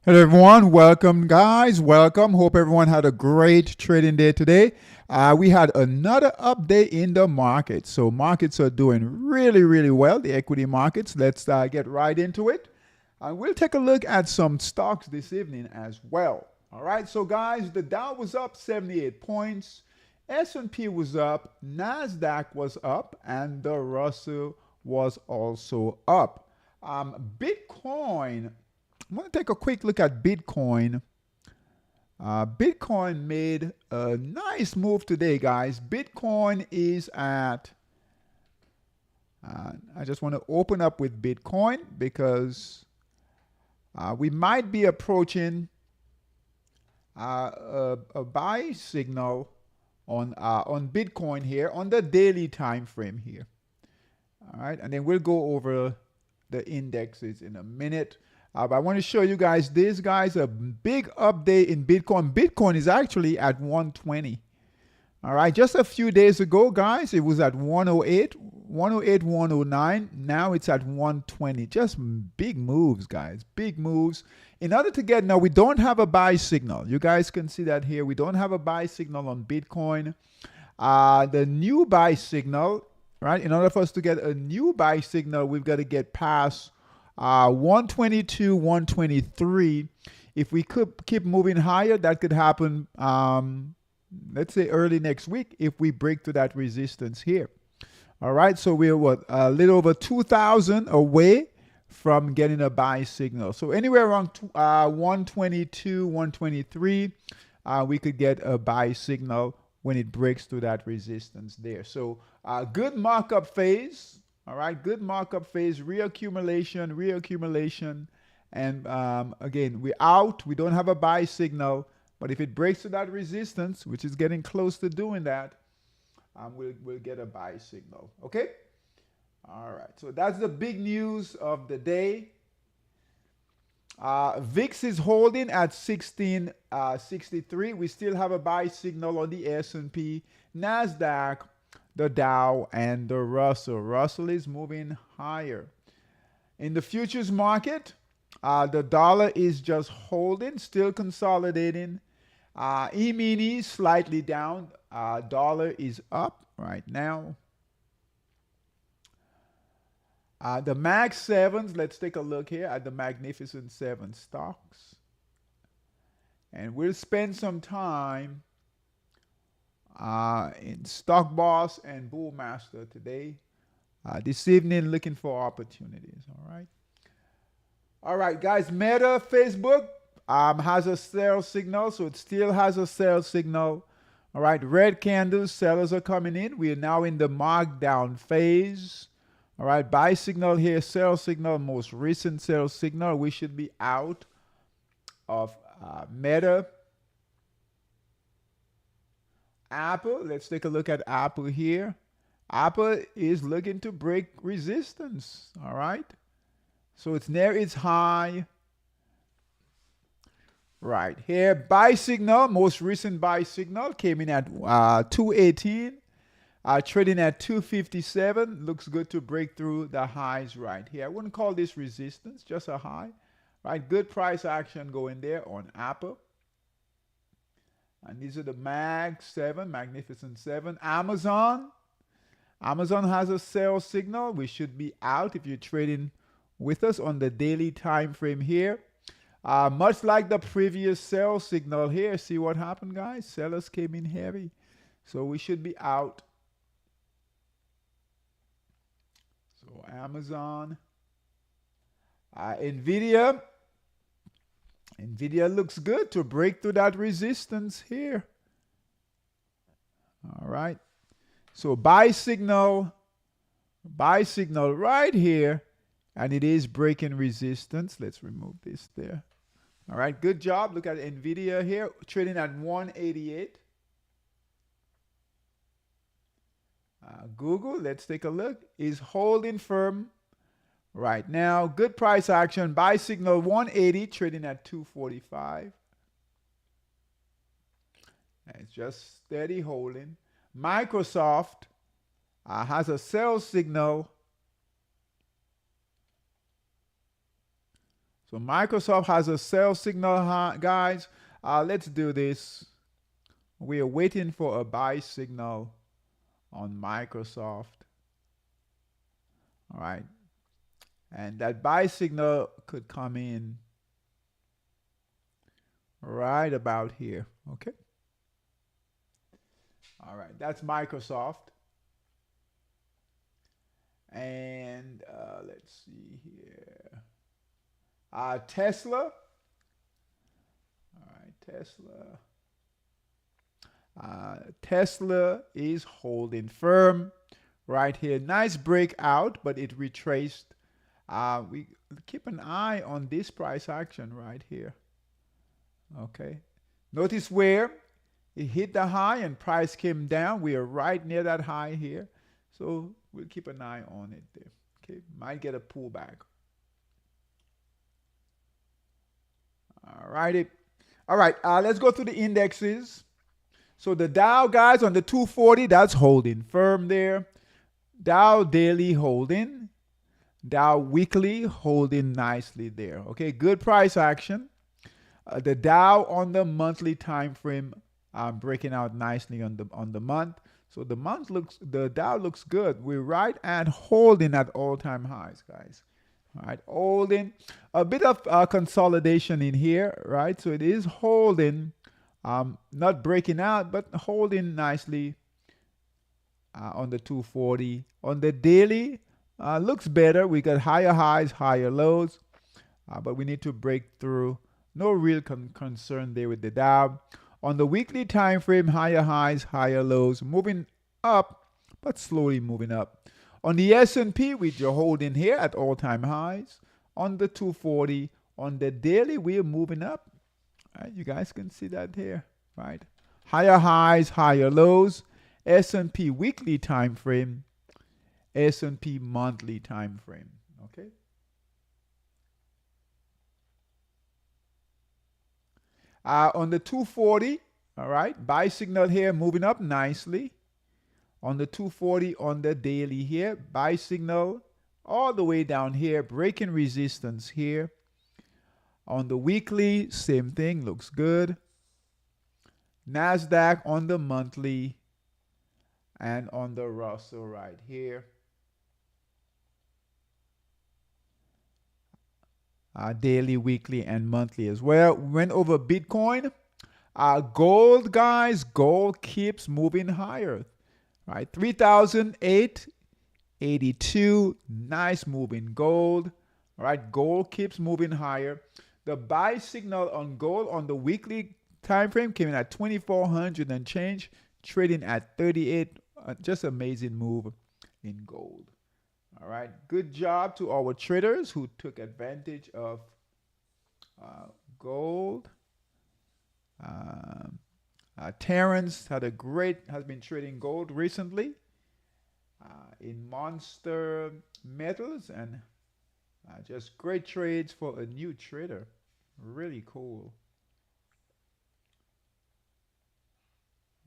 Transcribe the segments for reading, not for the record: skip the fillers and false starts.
Hello everyone, welcome guys, welcome. Hope everyone had a great trading day today. We had another update in the market. So markets are doing really well, the equity markets. Let's get right into it. And we'll take a look at some stocks this evening as well. All right, so guys, the Dow was up 78 points. S&P was up, NASDAQ was up, and the Russell was also up. Bitcoin, I'm going to take a quick look at Bitcoin. Bitcoin made a nice move today, guys. Bitcoin is at, I just want to open up with Bitcoin because we might be approaching a buy signal on Bitcoin here on the daily time frame here. All right, and then we'll go over the indexes in a minute. But I want to show you guys this, guys, a big update in Bitcoin. Bitcoin is actually at 120. All right, just a few days ago, guys, it was at 108, 109. Now it's at 120. Just big moves, guys, big moves. In order to get, now we don't have a buy signal. You guys can see that here. We don't have a buy signal on Bitcoin. The new buy signal, right? In order for us to get a new buy signal, we've got to get past 122, 123. If we could keep moving higher, that could happen, let's say early next week if we break through that resistance here. All right, so we're a little over 2,000 away from getting a buy signal. So anywhere around 122, 123, we could get a buy signal when it breaks through that resistance there. So good markup phase. All right, good markup phase, reaccumulation. And again, we're out. We don't have a buy signal. But if it breaks to that resistance, which is getting close to doing that, we'll get a buy signal. Okay? All right, so that's the big news of the day. VIX is holding at 1663. We still have a buy signal on the S&P, NASDAQ, the Dow, and the Russell. Russell is moving higher. In the futures market, the dollar is just holding, still consolidating. E-mini slightly down. Dollar is up right now. The Mag 7s, let's take a look here at the Magnificent 7 stocks. And we'll spend some time in Stock Boss and Bullmaster today. This evening, looking for opportunities. All right, guys. Meta, Facebook has a sell signal, so it still has a sell signal. All right, red candles, sellers are coming in. We are now in the markdown phase. All right, buy signal here, sell signal, most recent sell signal. We should be out of Meta. Apple, let's take a look at Apple here. Apple is looking to break resistance, all right? So it's near its high. Right here, buy signal, most recent buy signal came in at 218. Trading at 257. Looks good to break through the highs right here. I wouldn't call this resistance, just a high. Right, good price action going there on Apple. And these are the Mag 7, Magnificent 7. Amazon has a sell signal. We should be out if you're trading with us on the daily time frame here. Much like the previous sell signal here. See what happened, guys? Sellers came in heavy. So we should be out. So Amazon. Nvidia looks good to break through that resistance here. All right. So buy signal right here, and it is breaking resistance. Let's remove this there. All right, good job. Look at Nvidia here, trading at 188. Google, let's take a look, is holding firm right now. Good price action. Buy signal 180, trading at 245. It's just steady holding. Microsoft has a sell signal So Microsoft has a sell signal, guys. Let's do this. We are waiting for a buy signal on Microsoft. All right. And that buy signal could come in right about here. Okay. All right. That's Microsoft. And let's see here. Tesla. All right. Tesla is holding firm right here. Nice breakout, but it retraced. We keep an eye on this price action right here. Okay. Notice where it hit the high and price came down. We are right near that high here. So we'll keep an eye on it there. Okay. Might get a pullback. All righty. All right. Let's go through the indexes. So the Dow, guys, on the 240, that's holding firm there. Dow daily holding. Dow weekly holding nicely there. Okay, good price action. The Dow on the monthly time frame breaking out nicely on the month. So the Dow looks good. We're right at holding at all-time highs, guys. All right, holding a bit of consolidation in here, right? So it is holding, not breaking out, but holding nicely on the 240. On the daily, looks better. We got higher highs, higher lows, but we need to break through. No real concern there with the Dow. On the weekly time frame, higher highs, higher lows, moving up, but slowly moving up. On the S&P, we're holding here at all-time highs. On the 240, on the daily, we're moving up. Right, you guys can see that here, right? Higher highs, higher lows. S&P weekly time frame, S&P monthly time frame. Okay. On the 240, all right, buy signal here moving up nicely. On the 240 on the daily here, buy signal all the way down here, breaking resistance here. On the weekly, same thing, looks good. NASDAQ on the monthly and on the Russell right here. Daily, weekly, and monthly as well. Went over Bitcoin. Gold, guys, gold keeps moving higher. Right, 3,882, nice move in gold. All right, gold keeps moving higher. The buy signal on gold on the weekly time frame came in at 2,400 and change, trading at 38. Just amazing move in gold. All right, good job to our traders who took advantage of gold. Terrence has been trading gold recently in Monster Metals, and just great trades for a new trader. Really cool.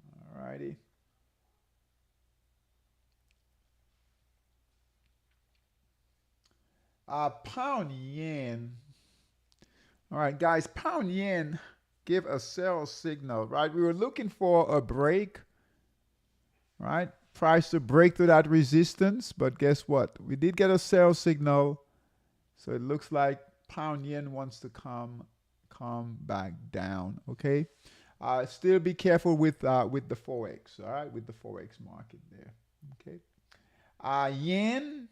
All righty. Pound yen. All right, guys, pound yen give a sell signal, right? We were looking for a break, right? Price to break through that resistance, but guess what? We did get a sell signal, so it looks like pound yen wants to come back down. Okay, still be careful with the forex. All right, with the forex market there. Okay, yen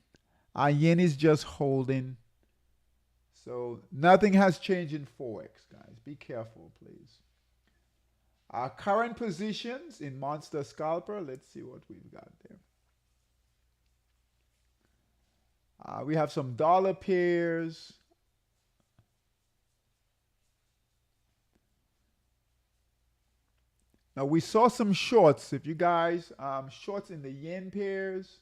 is just holding. So nothing has changed in forex, guys. Be careful, please. Our current positions in Monster Scalper. Let's see what we've got there. We have some dollar pairs. Now we saw some shorts. If you guys shorts in the yen pairs,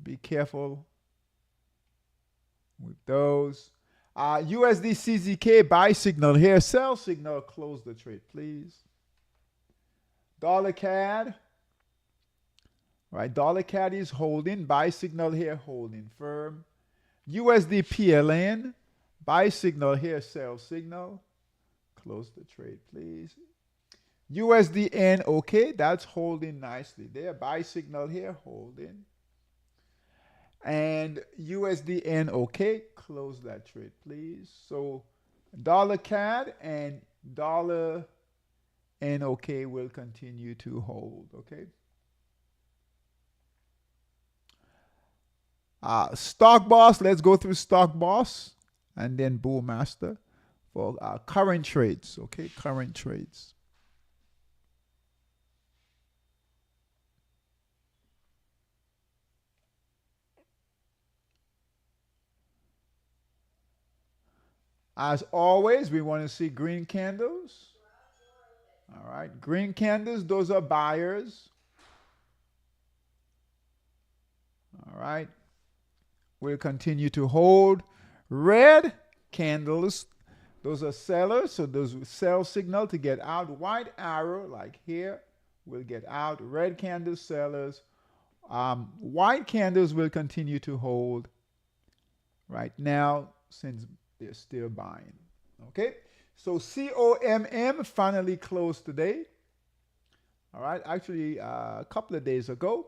be careful with those. USD CZK buy signal here, sell signal, close the trade, please. Dollar CAD. Right, dollar CAD is holding, buy signal here, holding firm. USD PLN, buy signal here, sell signal. Close the trade, please. USDN, okay, that's holding nicely there. Buy signal here, holding. And USDN, okay, close that trade, please. So dollar CAD and dollar NOK will continue to hold, okay? Stock Boss, let's go through Stock Boss and then Bull Master for current trades, okay? Current trades. As always, we want to see green candles. All right, green candles, those are buyers. All right, we'll continue to hold. Red candles, those are sellers, so those sell signal to get out. White arrow, like here, will get out. Red candles, sellers. White candles will continue to hold right now since they're still buying. Okay, so COMM finally closed today. All right, actually a couple of days ago.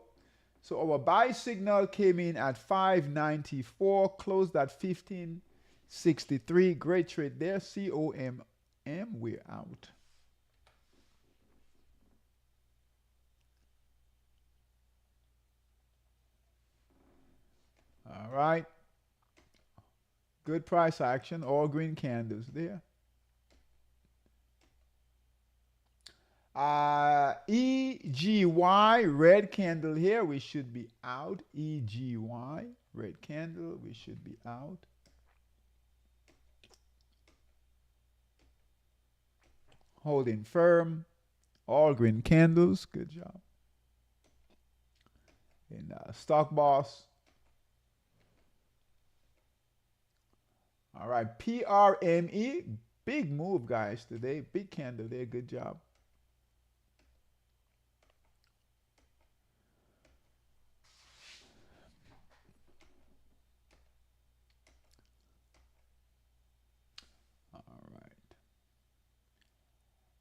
So our buy signal came in at 594, closed at 1563. Great trade there. COMM, we're out. All right. Good price action. All green candles there. EGY, red candle here. We should be out. EGY, red candle. We should be out. Holding firm. All green candles. Good job. In Stock Boss. All right. PRME. Big move, guys, today. Big candle there. Good job.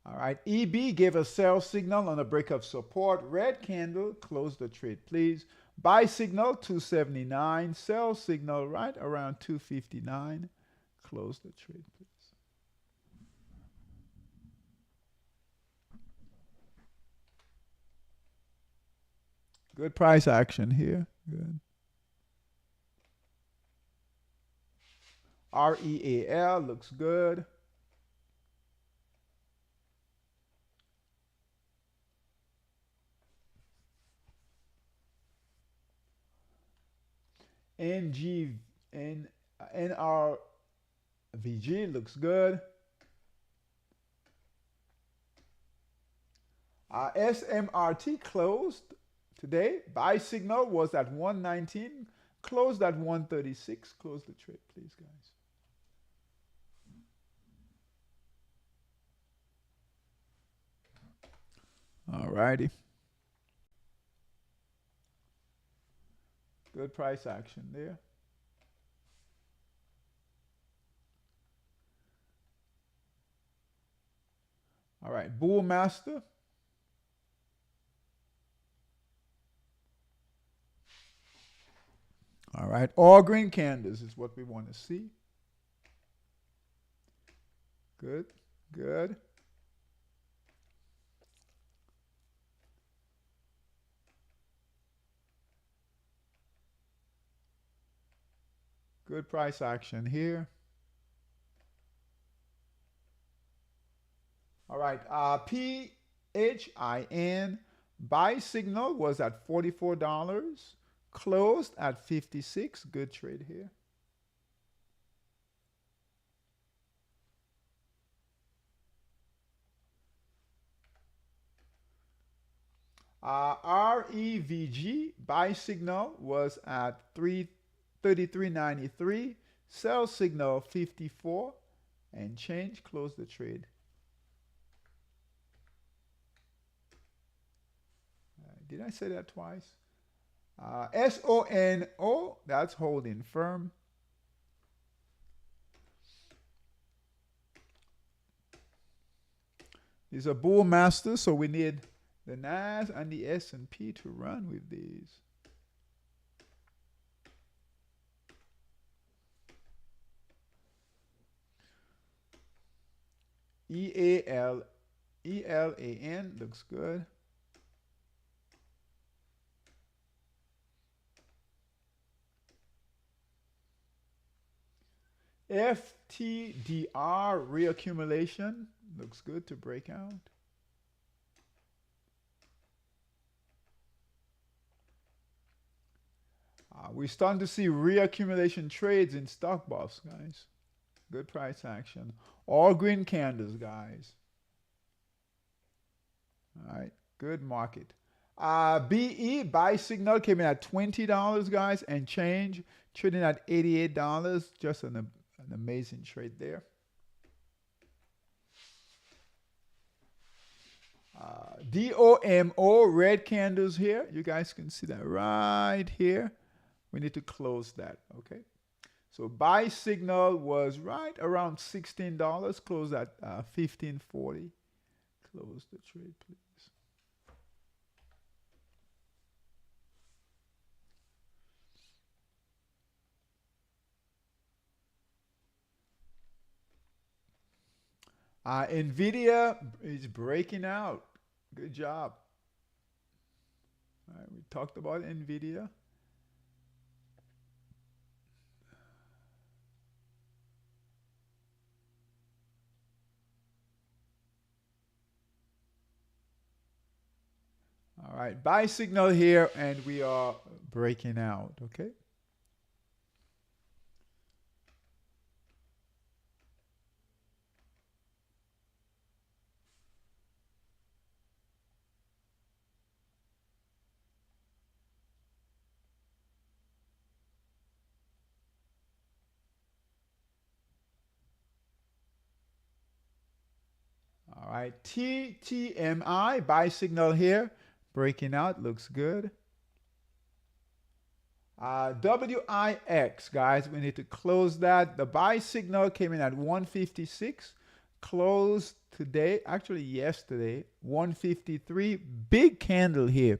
All right, EB gave a sell signal on a break of support. Red candle, close the trade, please. Buy signal 279. Sell signal right around 259. Close the trade, please. Good price action here. Good. REAL looks good. NRVG looks good. SMRT closed today. Buy signal was at 119, closed at 136. Close the trade, please, guys. All righty. Good price action there. All right, Bull Master. All right, all green candles is what we want to see. Good, good. Good price action here. All right, PHIN buy signal was at $44, closed at 56. Good trade here. REVG buy signal was at 33.93. Sell signal 54 and change. Close the trade. Did I say that twice? SONO, that's holding firm. It's a bull master, so we need the NAS and the S&P to run with these. EALELAN looks good. FTDR reaccumulation looks good to break out. We're starting to see reaccumulation trades in stock buffs, guys. Good price action. All green candles, guys. All right, good market. BE buy signal came in at $20, guys, and change, trading at $88. Just an amazing trade there. DOMO red candles here. You guys can see that right here. We need to close that. Okay. So buy signal was right around $16. Close at $15.40. Close the trade, please. NVIDIA is breaking out. Good job. All right, we talked about NVIDIA. All right, buy signal here, and we are breaking out, okay? All right, TTMI, buy signal here, breaking out, looks good. WIX, guys, we need to close that. The buy signal came in at 156, closed today, actually yesterday, 153. Big candle here,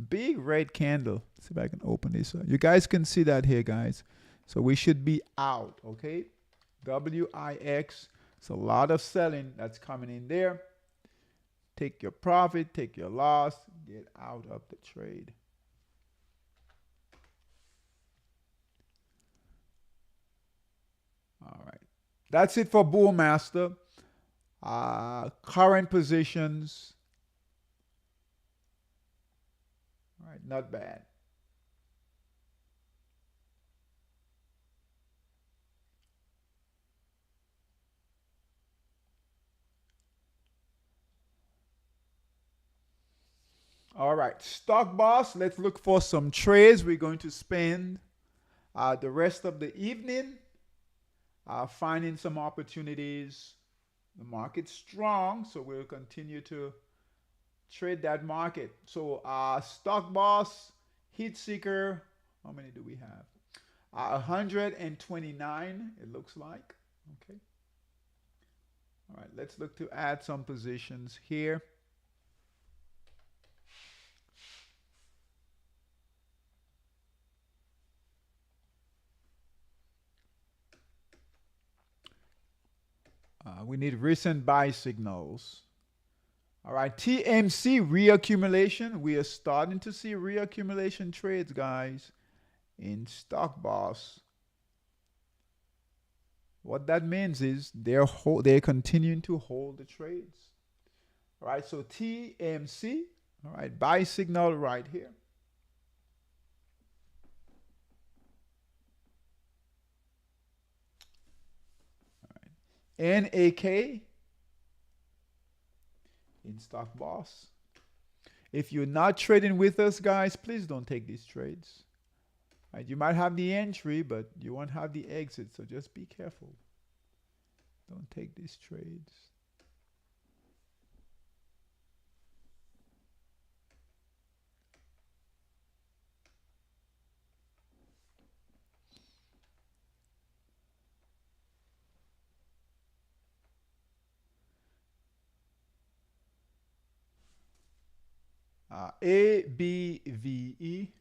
big red candle. Let's see if I can open this up. You guys can see that here, guys. So we should be out, okay? WIX. It's a lot of selling that's coming in there. Take your profit, take your loss, get out of the trade. All right. That's it for Bull Master. Current positions. All right, not bad. All right, stock boss. Let's look for some trades. We're going to spend the rest of the evening finding some opportunities. The market's strong, so we'll continue to trade that market. So stock boss, heat seeker. How many do we have? 129. It looks like. Okay. All right. Let's look to add some positions here. We need recent buy signals. All right, TMC reaccumulation. We are starting to see reaccumulation trades, guys, in stock boss. What that means is they're continuing to hold the trades. All right, so TMC. All right, buy signal right here. NAK in stock boss. If you're not trading with us, guys, please don't take these trades. Right? You might have the entry, but you won't have the exit, so just be careful. Don't take these trades. ABVE.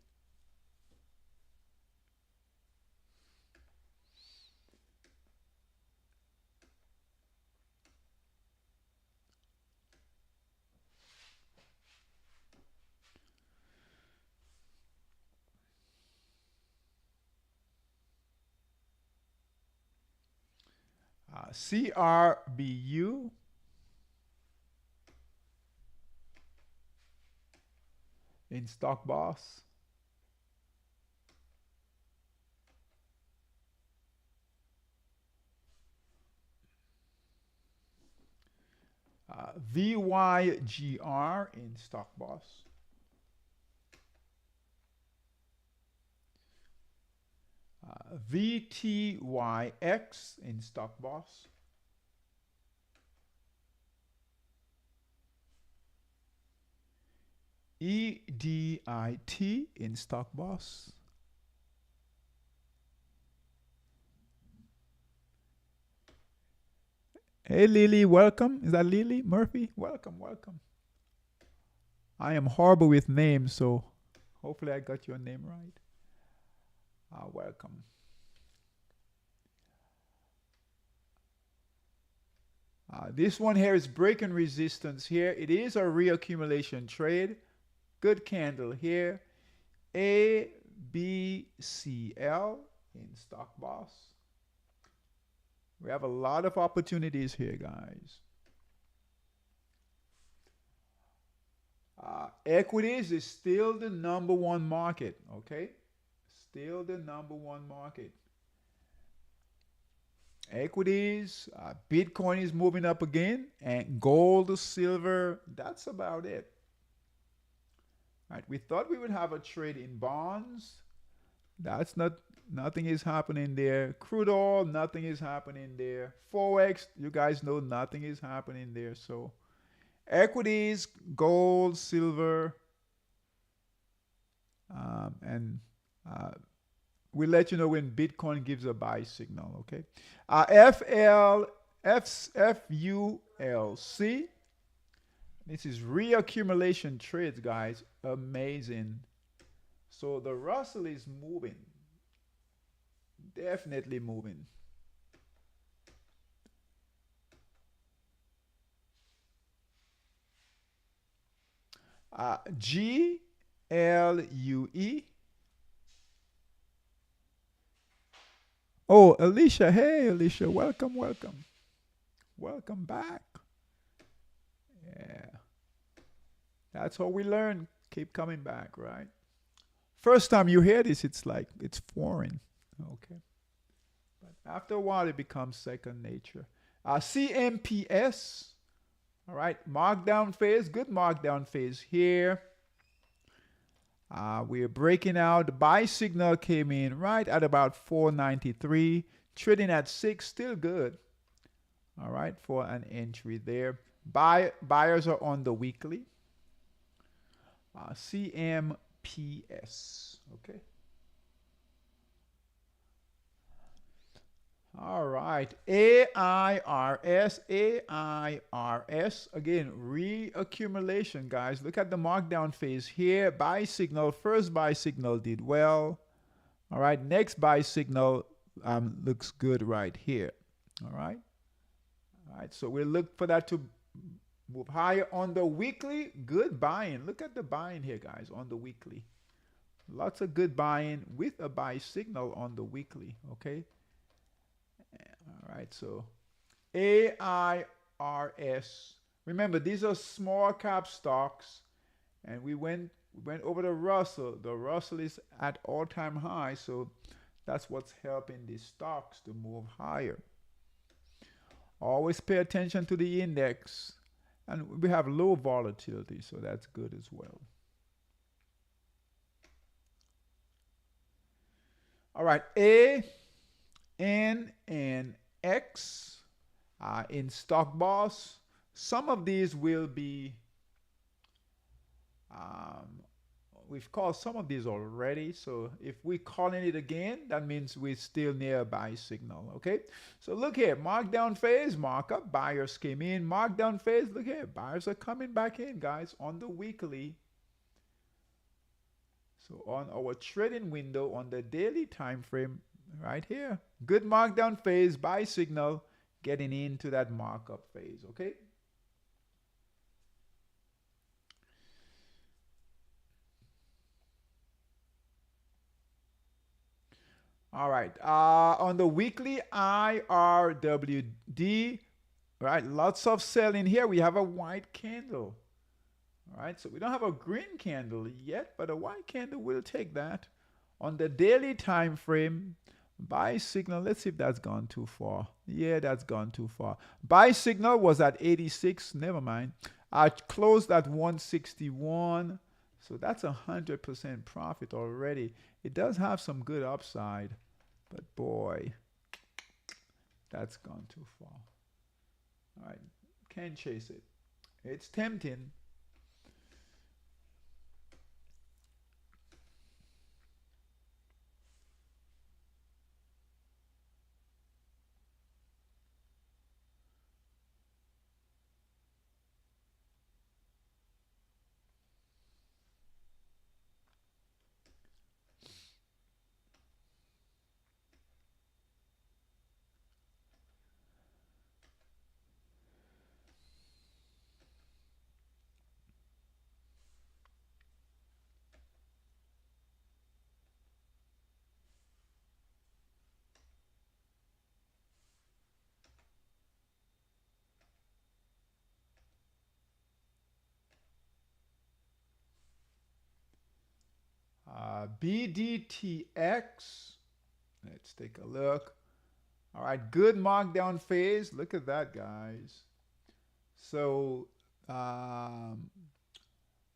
CRBU. In Stock Boss. VYGR in Stock Boss. VTYX in Stock Boss. EDIT in Stock Boss. Hey Lily, welcome. Is that Lily Murphy? Welcome, welcome. I am horrible with names, so hopefully I got your name right. Welcome. This one here is breaking resistance here. It is a reaccumulation trade. Good candle here. ABCL in Stock Boss. We have a lot of opportunities here, guys. Equities is still the number one market, okay? Still the number one market. Equities, Bitcoin is moving up again, and gold, silver, that's about it. All right, we thought we would have a trade in bonds. That's nothing is happening there. Crude oil, nothing is happening there. Forex, you guys know nothing is happening there. So equities, gold, silver, and we'll let you know when Bitcoin gives a buy signal, okay? FULC. This is reaccumulation trades, guys. Amazing. So the Russell is moving. Definitely moving. GLUE. Oh, Alicia. Hey, Alicia. Welcome, welcome. Welcome back. Yeah. That's how we learn. Keep coming back, right? First time you hear this, it's like, it's foreign. Okay. But after a while, it becomes second nature. CMPS. All right. Markdown phase. Good markdown phase here. We're breaking out. The buy signal came in right at about 493. Trading at 6. Still good. All right. For an entry there. Buyers are on the weekly. CMPS. Okay. All right. AIRS. AIRS. Again, reaccumulation, guys. Look at the markdown phase here. Buy signal. First buy signal did well. All right. Next buy signal looks good right here. All right. All right. So we'll look for that to move higher on the weekly. Good buying. Look at the buying here, guys, on the weekly. Lots of good buying with a buy signal on the weekly. Okay. All right. So AIRS. Remember, these are small cap stocks, and we went over the Russell. The Russell is at all-time high, so that's what's helping these stocks to move higher. Always pay attention to the index. And we have low volatility, so that's good as well. All right, A, N, and X in Stock Boss. Some of these will be, we've called some of these already. So if we're calling it again, that means we're still near a buy signal, okay? So look here, markdown phase, markup, buyers came in. Markdown phase, look here, buyers are coming back in, guys, on the weekly. So on our trading window on the daily time frame, right here, good markdown phase, buy signal, getting into that markup phase, okay? All right. On the weekly IRWD, right? Lots of selling here. We have a white candle. All right. So we don't have a green candle yet, but a white candle will take that. On the daily time frame, buy signal. Let's see if that's gone too far. Yeah, that's gone too far. Buy signal was at 86. Never mind. I closed at 161. So that's 100% profit already. It does have some good upside, but boy, that's gone too far. All right, can't chase it. It's tempting. BDTX. Let's take a look. All right, good markdown phase. Look at that, guys. So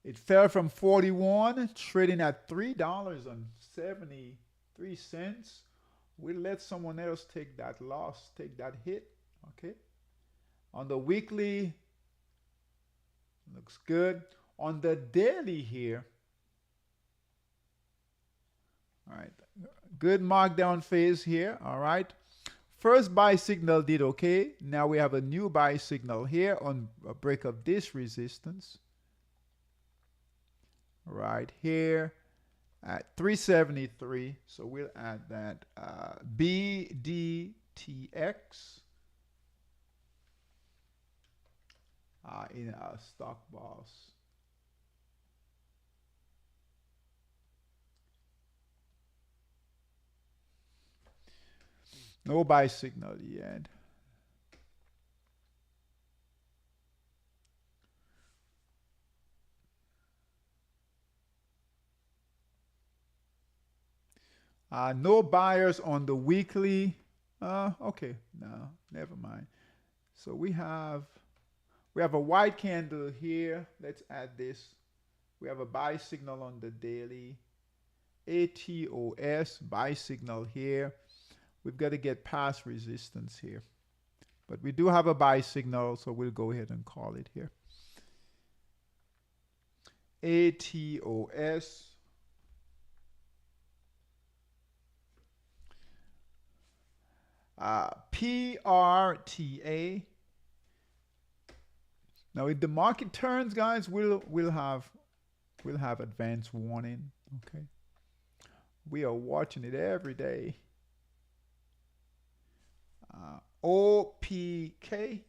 it fell from 41, trading at $3.73. We'll let someone else take that loss, take that hit. Okay. On the weekly, looks good. On the daily here, all right, good markdown phase here. All right. First buy signal did okay. Now we have a new buy signal here on a break of this resistance. Right here at 373. So we'll add that BDTX in our stock boss. No buy signal yet. No buyers on the weekly. Okay, no, never mind. So we have a white candle here. Let's add this. We have a buy signal on the daily. ATOS buy signal here. We've got to get past resistance here. But we do have a buy signal, so we'll go ahead and call it here. ATOS. PRTA. Now, if the market turns, guys, we'll have advance warning. Okay, we are watching it every day. OPK.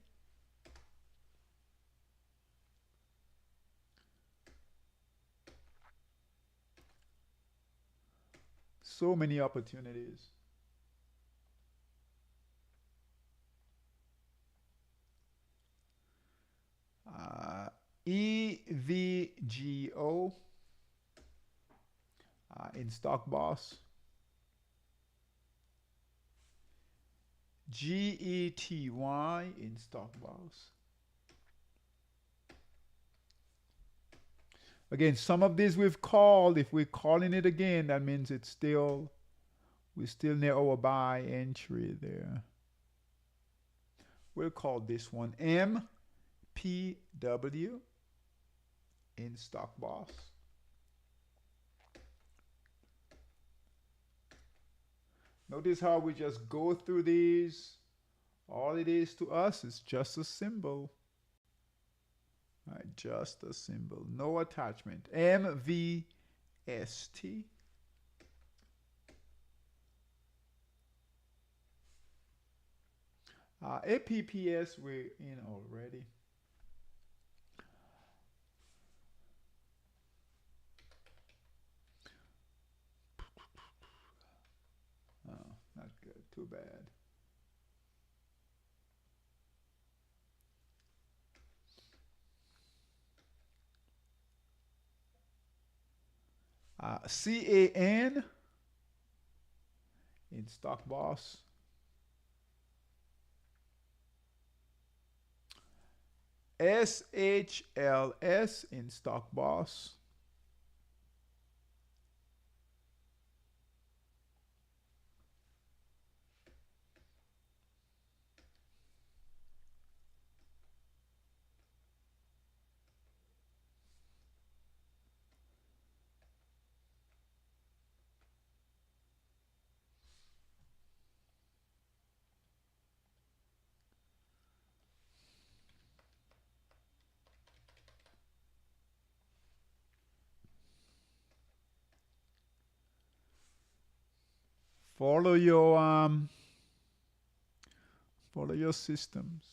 So many opportunities. EVGO in stock boss. GETY in stock boss. Again, some of these we've called. If we're calling it again, that means we're still near our buy entry there. We'll call this one MPW in stock boss. Notice how we just go through these. All it is to us is just a symbol. All right, just a symbol. No attachment. MVKD. ST. APPS, we're in already. Oh, not good. Too bad. CAN in Stock Boss. SHLS in Stock Boss. Follow your systems.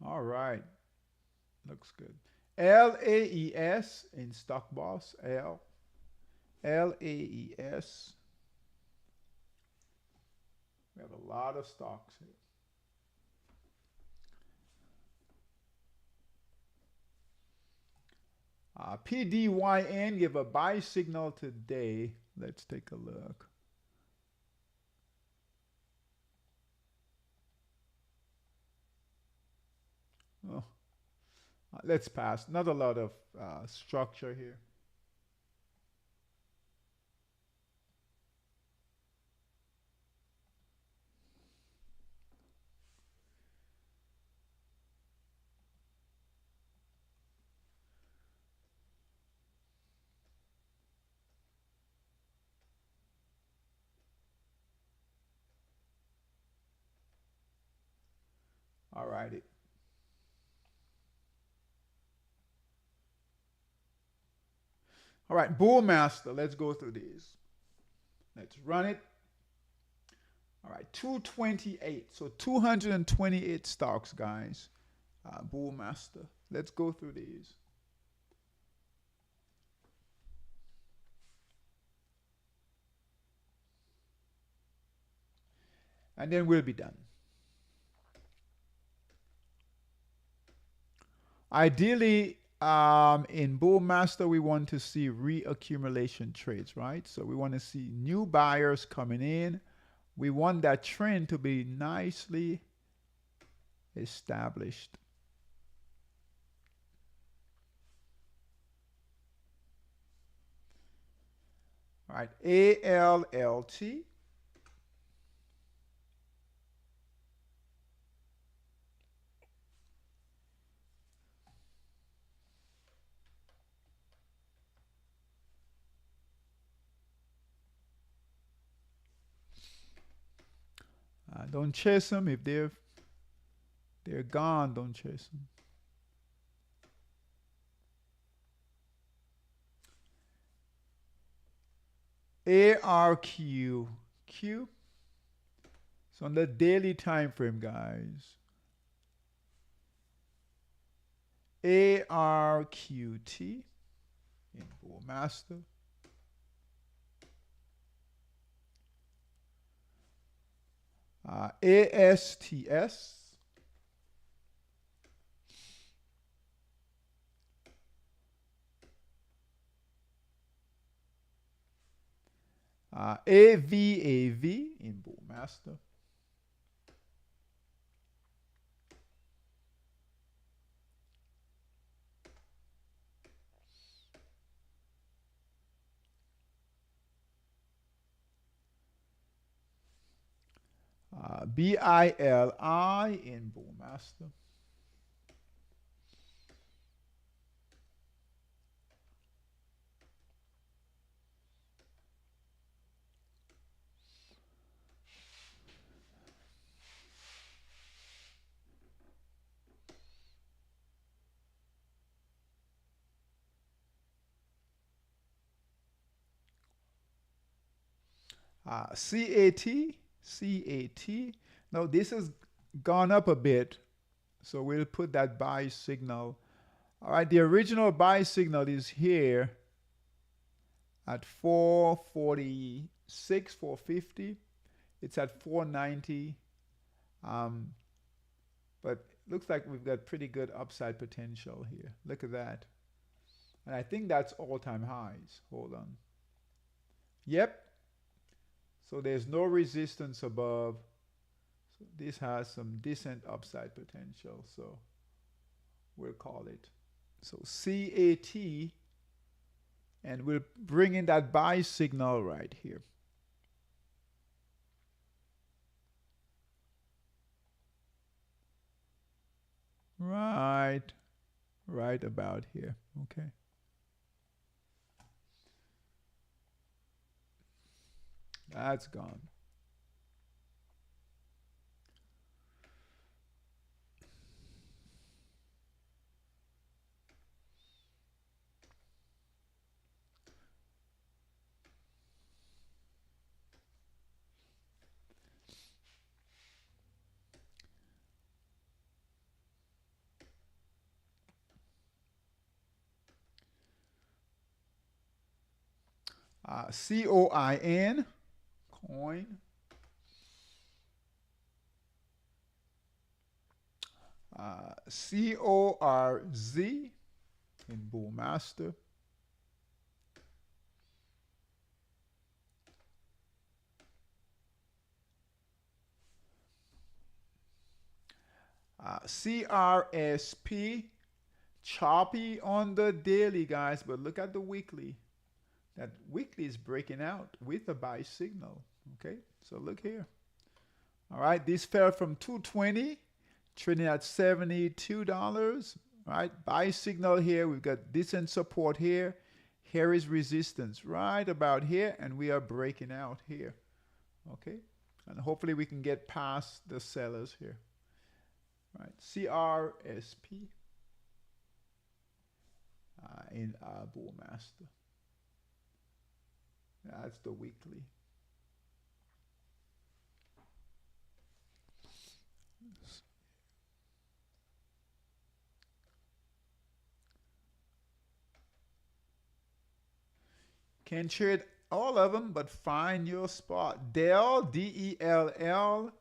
All right. Looks good. LAES in Stock Boss. LAES. We have a lot of stocks here. PDYN give a buy signal today. Let's take a look. Oh, let's pass. Not a lot of structure here. All righty. All right, Bull Master. Let's go through these. Let's run it. All right, 228. So 228 stocks, guys. Bull Master. Let's go through these. And then we'll be done. Ideally, in Bull Master, we want to see reaccumulation trades, right? So we want to see new buyers coming in. We want that trend to be nicely established. All right, ALLT. Don't chase them if they're gone. Don't chase them. ARQQ. So on the daily time frame, guys. ARQT in Bull Master. ASTS. AVAV in Bull Master. BILI in Bull Master. CAT. Now this has gone up a bit, so we'll put that buy signal. All right, the original buy signal is here at 446, 450. It's at 490. But looks like we've got pretty good upside potential here. Look at that. And I think that's all-time highs. Hold on. Yep. So there's no resistance above. So this has some decent upside potential. So we'll call it. So CAT. And we'll bring in that buy signal right here. Right about here. Okay. That's gone. COIN, coin. CORZ in Bullmaster. CRSP, choppy on the daily, guys, but look at the weekly. That weekly is breaking out with a buy signal. Okay, so look here. All right, this fell from 220, trading at $72. All right, buy signal here. We've got decent support here. Here is resistance right about here, and we are breaking out here. Okay, and hopefully we can get past the sellers here. All right, CRSP in Bullmaster. That's the weekly. Can trade all of them, but find your spot. Dell, DELL,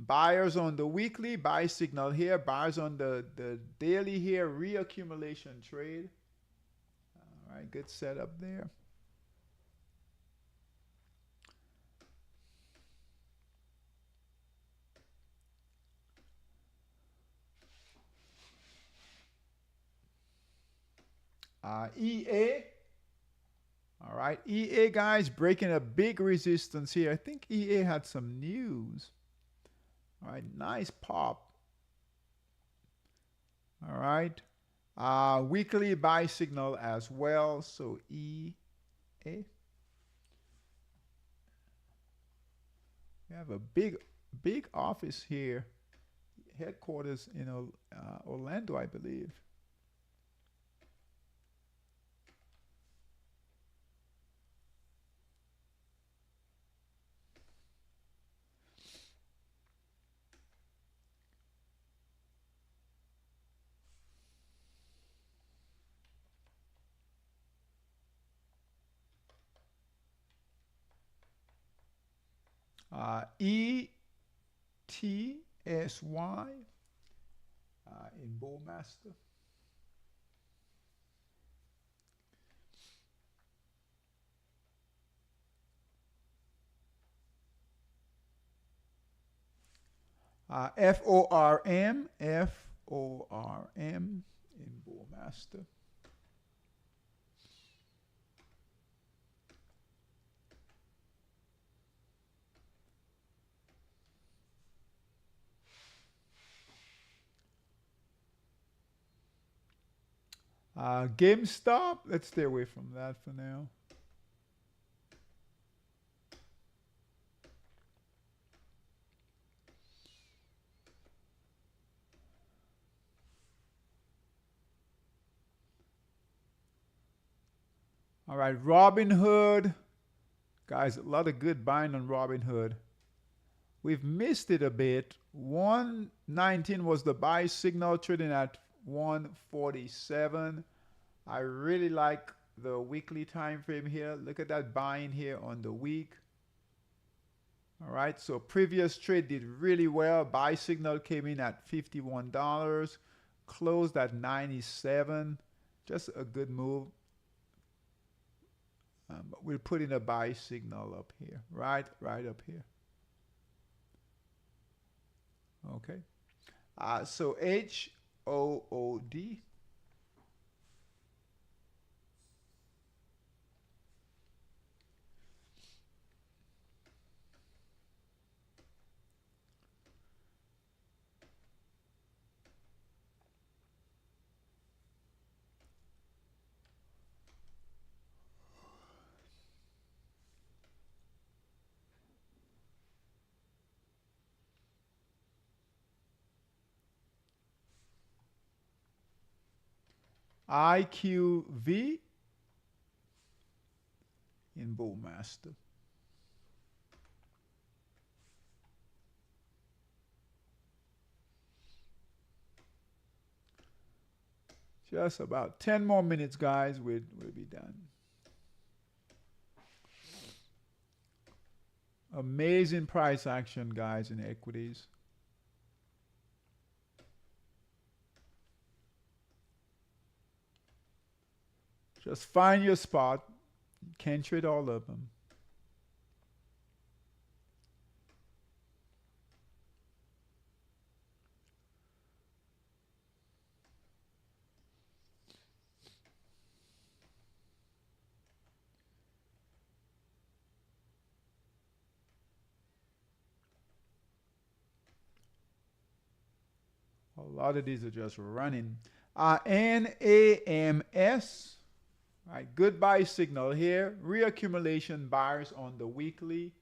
buyers on the weekly, buy signal here, buyers on the daily here, reaccumulation trade. All right, good setup there. EA. All right, EA guys breaking a big resistance here. I think EA had some news. All right, nice pop. All right, weekly buy signal as well. So EA. We have a big office here, headquarters in Orlando, I believe. ETSY in Bullmaster. FORM in Bullmaster. GameStop, let's stay away from that for now. All right, Robinhood, Guys, a lot of good buying on Robinhood. We've missed it a bit. 119 was the buy signal, trading at 147. I really like the weekly time frame here. Look at that buying here on the week. All right, so previous trade did really well. Buy signal came in at $51, closed at 97. Just a good move. But we'll put in a buy signal up here, right up here. Okay. So HOOD. IQV in Bullmaster. Just about 10 more minutes, guys. We'll be done. Amazing price action, guys, in equities. Just find your spot. You can't trade all of them. A lot of these are just running. NAMS. All right, good buy signal here. Reaccumulation buyers on the weekly.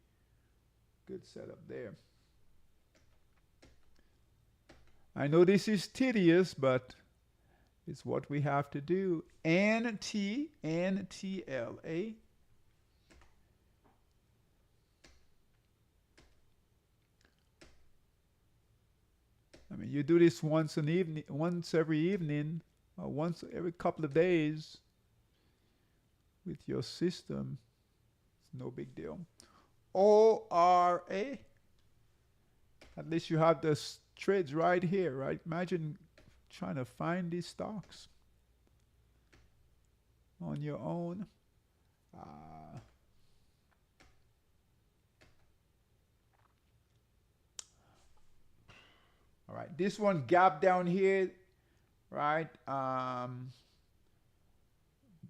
Good setup there. I know this is tedious, but it's what we have to do. NTLA. I mean, you do this once every evening, or once every couple of days with your system. It's no big deal. ORA. At least you have the trades right here, right? Imagine trying to find these stocks on your own. All right, this one gap down here, right?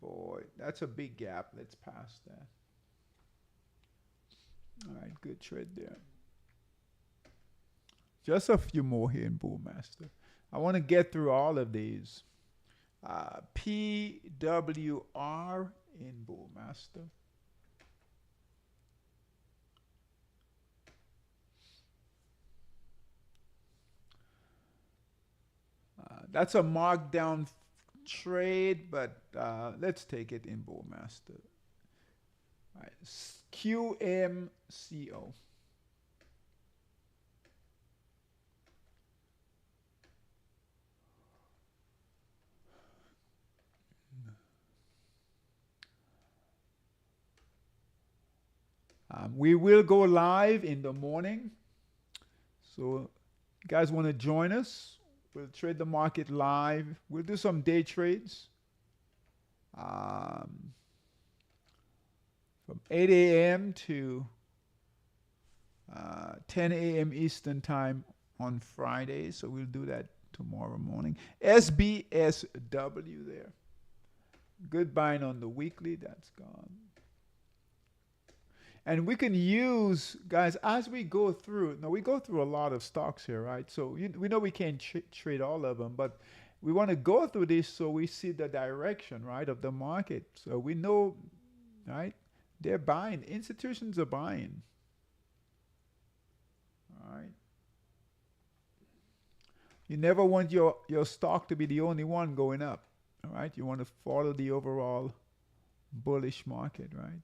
Boy, that's a big gap. Let's pass that. All right, good trade there. Just a few more here in Bullmaster. I want to get through all of these. PWR in Bullmaster. That's a markdown trade, but let's take it in Bullmaster. All right, QMCO. We will go live in the morning. So you guys want to join us? We'll trade the market live. We'll do some day trades. From 8 a.m. to 10 a.m. Eastern time on Friday. So we'll do that tomorrow morning. SBSW there. Good buying on the weekly. That's gone. And we can use, guys, as we go through, now we go through a lot of stocks here, right? So we know we can't trade all of them, but we want to go through this so we see the direction, right, of the market. So we know, right, they're buying. Institutions are buying. All right. You never want your stock to be the only one going up, all right? You want to follow the overall bullish market, right?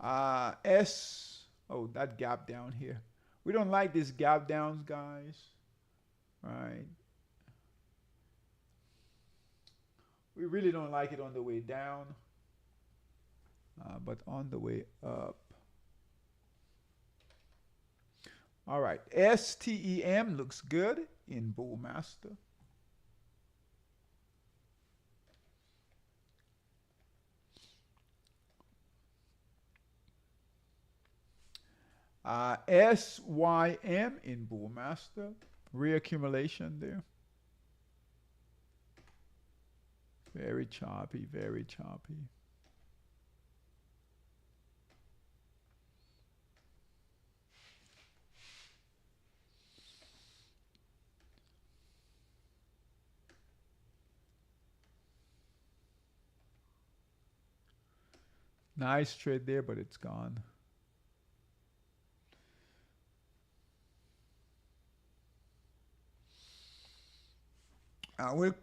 Oh, that gap down here. We don't like these gap downs, guys. Right? We really don't like it on the way down, but on the way up. All right, STEM looks good in Bullmaster. SYM in Bullmaster, reaccumulation there. Very choppy, very choppy. Nice trade there, but it's gone.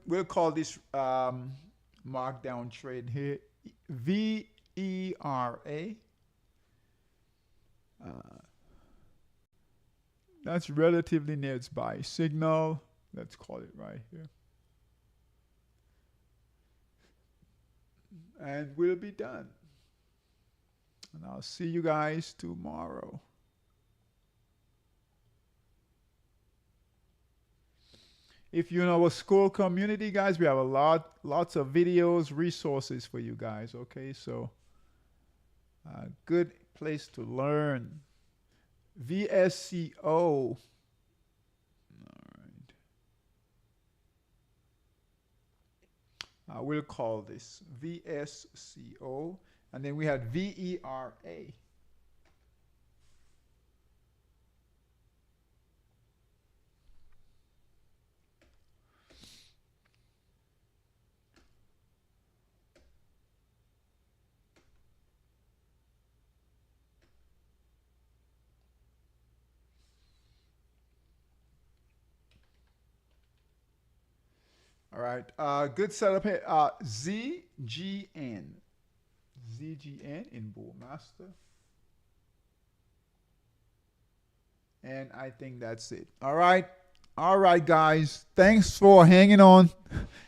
We'll call this markdown trade here VERA. That's relatively near its buy signal. Let's call it right here. And we'll be done. And I'll see you guys tomorrow. If you're in our SKOOL community, guys, we have lots of videos, resources for you guys. Okay, so good place to learn. VSCO. All right. We'll call this VSCO, and then we had VERA. All right, good setup here. ZGN in Bullmaster. And I think that's it. All right, guys. Thanks for hanging on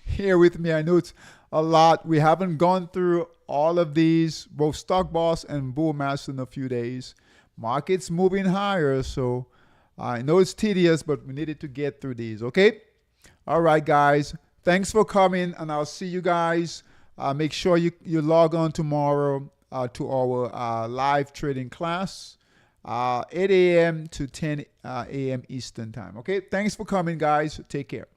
here with me. I know it's a lot. We haven't gone through all of these, both Stock Boss and Bullmaster, in a few days. Market's moving higher, so I know it's tedious, but we needed to get through these. Okay. All right, guys. Thanks for coming, and I'll see you guys. Make sure you log on tomorrow to our live trading class, 8 a.m. to 10 a.m. Eastern time. Okay, thanks for coming, guys. Take care.